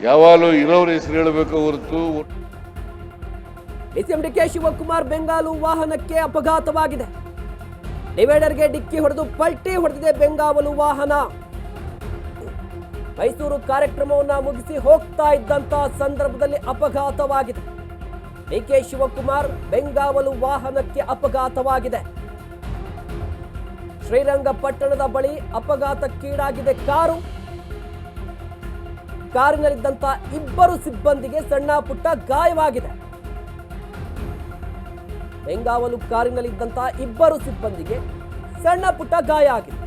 ಯಾವಾಗಲೂ ಇರೋರ ಹೆಸರು ಹೇಳಬೇಕು ಹೊರತು. ಡಿಸಿಎಂ ಡಿಕೆ ಶಿವಕುಮಾರ್ ಬೆಂಗಾಲು ವಾಹನಕ್ಕೆ ಅಪಘಾತವಾಗಿದೆ. ಡಿವೈಡರ್ಗೆ ಡಿಕ್ಕಿ ಹೊಡೆದು ಪಲ್ಟಿ ಹೊಡೆದಿದೆ ಬೆಂಗಾವಲು ವಾಹನ. ಮೈಸೂರು ಕಾರ್ಯಕ್ರಮವನ್ನು ಮುಗಿಸಿ ಹೋಗ್ತಾ ಇದ್ದಂತ ಸಂದರ್ಭದಲ್ಲಿ ಅಪಘಾತವಾಗಿದೆ. ಡಿಕೆ ಶಿವಕುಮಾರ್ ಬೆಂಗಾವಲು ವಾಹನಕ್ಕೆ ಅಪಘಾತವಾಗಿದೆ. ಶ್ರೀರಂಗಪಟ್ಟಣದ ಬಳಿ ಅಪಘಾತಕ್ಕೀಡಾಗಿದೆ ಕಾರು. ಕಾರಿನಲ್ಲಿದ್ದಂತ ಇಬ್ಬರು ಸಿಬ್ಬಂದಿಗೆ ಸಣ್ಣ ಪುಟ್ಟ ಗಾಯವಾಗಿದೆ. ಬೆಂಗಾವಲು ಕಾರಿನಲ್ಲಿದ್ದಂತ ಇಬ್ಬರು ಸಿಬ್ಬಂದಿಗೆ ಸಣ್ಣ ಪುಟ್ಟ ಗಾಯ ಆಗಿದೆ.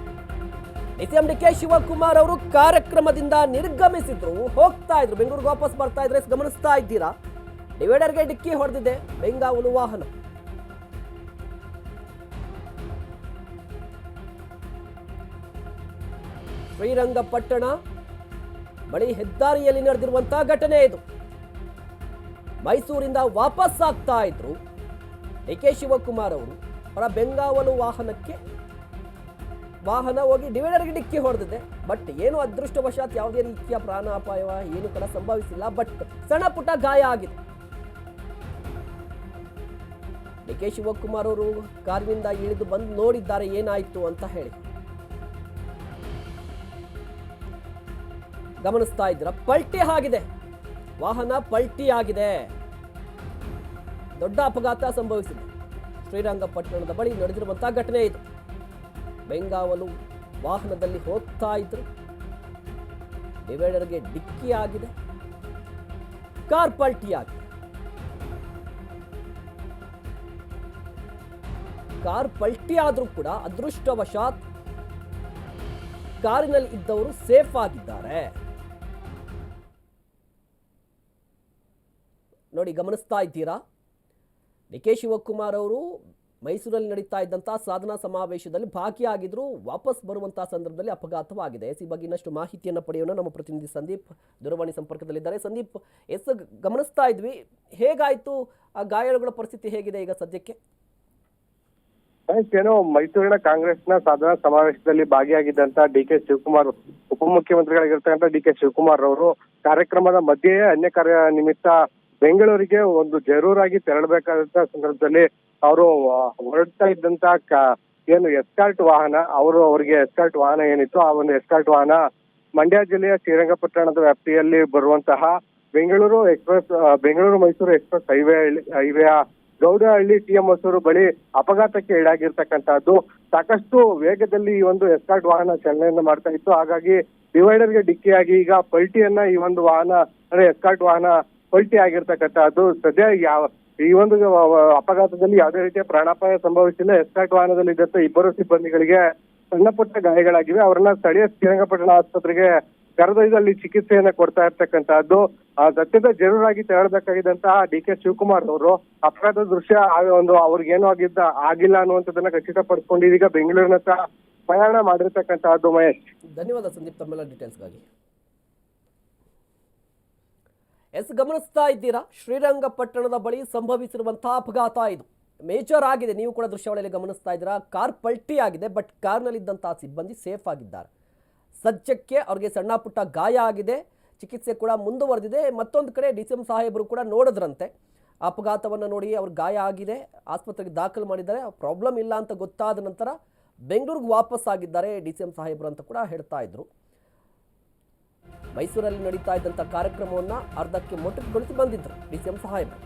ಡಿಸಿಎಂ ಡಿಕೆ ಶಿವಕುಮಾರ್ ಅವರು ಕಾರ್ಯಕ್ರಮದಿಂದ ನಿರ್ಗಮಿಸಿದ್ರು, ಹೋಗ್ತಾ ಇದ್ರು, ಬೆಂಗಳೂರಿಗೆ ವಾಪಸ್ ಬರ್ತಾ ಇದ್ರೆ ಗಮನಿಸ್ತಾ ಇದ್ದೀರಾ. ಡಿವೈಡರ್ಗೆ ಡಿಕ್ಕಿ ಹೊಡೆದಿದೆ ಬೆಂಗಾವಲು ವಾಹನ. ಶ್ರೀರಂಗಪಟ್ಟಣ ಬಳಿ ಹೆದ್ದಾರಿಯಲ್ಲಿ ನಡೆದಿರುವಂತಹ ಘಟನೆ ಇದು. ಮೈಸೂರಿಂದ ವಾಪಸ್ ಆಗ್ತಾ ಇದ್ರು ಡಿಕೆ ಶಿವಕುಮಾರ್ ಅವರು. ಅವರ ಬೆಂಗಾವಲು ವಾಹನ ಹೋಗಿ ಡಿವೈಡರ್ಗೆ ಡಿಕ್ಕಿ ಹೊಡೆದಿದೆ. ಬಟ್ ಏನು ಅದೃಷ್ಟವಶಾತ್ ಯಾವುದೇ ರೀತಿಯ ಪ್ರಾಣಾಪಾಯ ಏನು ಕೂಡ ಸಂಭವಿಸಿಲ್ಲ. ಬಟ್ ಸಣ್ಣ ಪುಟ್ಟ ಗಾಯ ಆಗಿದೆ. ಡಿಕೆ ಶಿವಕುಮಾರ್ ಅವರು ಕಾರಿನಿಂದ ಇಳಿದು ಬಂದು ನೋಡಿದ್ದಾರೆ ಏನಾಯ್ತು ಅಂತ ಹೇಳಿ. ಗಮನಿಸ್ತಾ ಇದ್ದೀರಾ, ಪಲ್ಟಿ ಆಗಿದೆ ವಾಹನ, ಪಲ್ಟಿ ಆಗಿದೆ. ದೊಡ್ಡ ಅಪಘಾತ ಸಂಭವಿಸಿದೆ. ಶ್ರೀರಂಗಪಟ್ಟಣದ ಬಳಿ ನಡೆದಿರುವಂತಹ ಘಟನೆ ಇದು. ಬೆಂಗಾವಲು ವಾಹನದಲ್ಲಿ ಹೋಗ್ತಾ ಇದ್ರು, ಡಿವೈಡರ್ಗೆ ಡಿಕ್ಕಿ ಆಗಿದೆ, ಕಾರ್ ಪಲ್ಟಿ ಆಗಿದೆ. ಕಾರ್ ಪಲ್ಟಿ ಆದ್ರೂ ಕೂಡ ಅದೃಷ್ಟವಶಾತ್ ಕಾರಿನಲ್ಲಿ ಇದ್ದವರು ಸೇಫ್ ಆಗಿದ್ದಾರೆ. ನೋಡಿ, ಗಮನಿಸ್ತಾ ಇದ್ದೀರಾ. ಡಿಕೆ ಶಿವಕುಮಾರ್ ಅವರು ಮೈಸೂರಲ್ಲಿ ನಡೀತಾ ಇದ್ದಂತಹ ಸಾಧನಾ ಸಮಾವೇಶದಲ್ಲಿ ಭಾಗಿಯಾಗಿದ್ರು. ವಾಪಸ್ ಬರುವಂತಹ ಸಂದರ್ಭದಲ್ಲಿ ಅಪಘಾತವಾಗಿದೆ. ಈ ಬಗ್ಗೆ ಇನ್ನಷ್ಟು ಮಾಹಿತಿಯನ್ನು ಪಡೆಯೋಣ. ನಮ್ಮ ಪ್ರತಿನಿಧಿ ಸಂದೀಪ್ ದೂರವಾಣಿ ಸಂಪರ್ಕದಲ್ಲಿದ್ದಾರೆ. ಸಂದೀಪ್, ಗಮನಿಸ್ತಾ ಇದ್ವಿ, ಹೇಗಾಯ್ತು? ಆ ಗಾಯಾಳುಗಳ ಪರಿಸ್ಥಿತಿ ಹೇಗಿದೆ ಈಗ ಸದ್ಯಕ್ಕೆ? ಏನು, ಮೈಸೂರಿನ ಕಾಂಗ್ರೆಸ್ನ ಸಾಧನಾ ಸಮಾವೇಶದಲ್ಲಿ ಭಾಗಿಯಾಗಿದ್ದಂತ ಡಿಕೆ ಶಿವಕುಮಾರ್, ಉಪಮುಖ್ಯಮಂತ್ರಿಗಳಾಗಿರ್ತಕ್ಕಂಥ ಡಿಕೆ ಶಿವಕುಮಾರ್ ಅವರು ಕಾರ್ಯಕ್ರಮದ ಮಧ್ಯೆಯೇ ಅನ್ಯ ಕಾರ್ಯ ನಿಮಿತ್ತ ಬೆಂಗಳೂರಿಗೆ ಒಂದು ಜರೂರಾಗಿ ತೆರಳಬೇಕಾದಂತ ಸಂದರ್ಭದಲ್ಲಿ ಅವರು ಹೊರಡ್ತಾ ಇದ್ದಂತ ಏನು ಎಸ್ಕಾರ್ಟ್ ವಾಹನ, ಅವರಿಗೆ ಎಸ್ಕಾರ್ಟ್ ವಾಹನ ಏನಿತ್ತು, ಆ ಒಂದು ಎಸ್ಕಾರ್ಟ್ ವಾಹನ ಮಂಡ್ಯ ಜಿಲ್ಲೆಯ ಶ್ರೀರಂಗಪಟ್ಟಣದ ವ್ಯಾಪ್ತಿಯಲ್ಲಿ ಬರುವಂತಹ ಬೆಂಗಳೂರು ಮೈಸೂರು ಎಕ್ಸ್ಪ್ರೆಸ್ ಹೈವೇಯ ಗೌಡಹಳ್ಳಿ ಟಿಎಂ ಹೊಸೂರು ಬಳಿ ಅಪಘಾತಕ್ಕೆ ಈಡಾಗಿರ್ತಕ್ಕಂಥದ್ದು. ಸಾಕಷ್ಟು ವೇಗದಲ್ಲಿ ಈ ಒಂದು ಎಸ್ಕಾರ್ಟ್ ವಾಹನ ಚಲನೆಯನ್ನ ಮಾಡ್ತಾ ಇತ್ತು. ಹಾಗಾಗಿ ಡಿವೈಡರ್ಗೆ ಡಿಕ್ಕಿಯಾಗಿ ಈಗ ಪಲ್ಟಿಯನ್ನ ಈ ಒಂದು ವಾಹನ ಅಂದ್ರೆ ಎಸ್ಕಾರ್ಟ್ ವಾಹನ ಪಲ್ಟಿ ಆಗಿರ್ತಕ್ಕಂಥದ್ದು. ಸದ್ಯ ಈ ಒಂದು ಅಪಘಾತದಲ್ಲಿ ಯಾವುದೇ ರೀತಿಯ ಪ್ರಾಣಾಪಾಯ ಸಂಭವಿಸಿಲ್ಲ. ಎಸ್ಕಾರ್ಟ್ ವಾಹನದಲ್ಲಿ ಇದ್ದಂತ ಇಬ್ಬರು ಸಿಬ್ಬಂದಿಗಳಿಗೆ ಸಣ್ಣ ಪುಟ್ಟ ಗಾಯಗಳಾಗಿವೆ. ಅವರನ್ನ ಸ್ಥಳೀಯ ಶ್ರೀರಂಗಪಟ್ಟಣ ಆಸ್ಪತ್ರೆಗೆ ಕರೆದೊಯ್ದು ಅಲ್ಲಿ ಚಿಕಿತ್ಸೆಯನ್ನ ಕೊಡ್ತಾ ಇರ್ತಕ್ಕಂಥದ್ದು. ಸದ್ಯದ ಜರೂರಾಗಿ ತೆರಳಬೇಕಾಗಿದ್ದಂತಹ ಡಿಕೆ ಶಿವಕುಮಾರ್ ಅವರು ಅಪಘಾತದ ದೃಶ್ಯ ಅವ್ರಿಗೇನು ಆಗಿಲ್ಲ ಅನ್ನುವಂಥದ್ದನ್ನ ಖಚಿತಪಡಿಸಿಕೊಂಡು ಇದೀಗ ಬೆಂಗಳೂರಿನತ್ತ ಪ್ರಯಾಣ ಮಾಡಿರ್ತಕ್ಕಂಥದ್ದು. ಮಹೇಶ್, ಧನ್ಯವಾದ ಸಂದೀಪ್ ತಮ್ಮೆಲ್ಲ ಡೀಟೇಲ್ಸ್ಗಾಗಿ. ಗಮನಿಸ್ತಾ ಇದ್ದೀರಾ, ಶ್ರೀರಂಗಪಟ್ಟಣದ ಬಳಿ ಸಂಭವಿಸಿರುವಂತಹ ಅಪಘಾತ ಇದು ಮೇಜರ್ ಆಗಿದೆ. ನೀವು ಕೂಡ ದೃಶ್ಯಾವಳಿಯಲ್ಲಿ ಗಮನಿಸ್ತಾ ಇದ್ದೀರಾ. ಕಾರ್ ಪಲ್ಟಿ ಆಗಿದೆ, ಬಟ್ ಕಾರ್ನಲ್ಲಿದ್ದಂತಹ ಸಿಬ್ಬಂದಿ ಸೇಫ್ ಆಗಿದ್ದಾರೆ. ಸದ್ಯಕ್ಕೆ ಅವ್ರಿಗೆ ಸಣ್ಣ ಪುಟ್ಟ ಗಾಯ ಆಗಿದೆ, ಚಿಕಿತ್ಸೆ ಕೂಡ ಮುಂದುವರೆದಿದೆ. ಮತ್ತೊಂದು ಕಡೆ ಡಿಸಿಎಂ ಸಾಹೇಬರು ಕೂಡ ನೋಡಿದ್ರಂತೆ ಅಪಘಾತವನ್ನು, ನೋಡಿ ಅವ್ರಿಗೆ ಗಾಯ ಆಗಿದೆ, ಆಸ್ಪತ್ರೆಗೆ ದಾಖಲು ಮಾಡಿದ್ದಾರೆ. ಪ್ರಾಬ್ಲಮ್ ಇಲ್ಲ ಅಂತ ಗೊತ್ತಾದ ನಂತರ ಬೆಂಗಳೂರಿಗೆ ವಾಪಸ್ ಆಗಿದ್ದಾರೆ ಡಿಸಿಎಂ ಸಾಹೇಬರು ಅಂತ ಕೂಡ ಹೇಳ್ತಾ ಇದ್ರು. ಮೈಸೂರಲ್ಲಿ ನಡೀತಾ ಇದ್ದಂಥ ಕಾರ್ಯಕ್ರಮವನ್ನು ಅರ್ಧಕ್ಕೆ ಮೊಟಕುಗೊಳಿಸಿ ಬಂದಿದ್ರು ಡಿಸಿಎಂ ಸಾಹೇಬರು.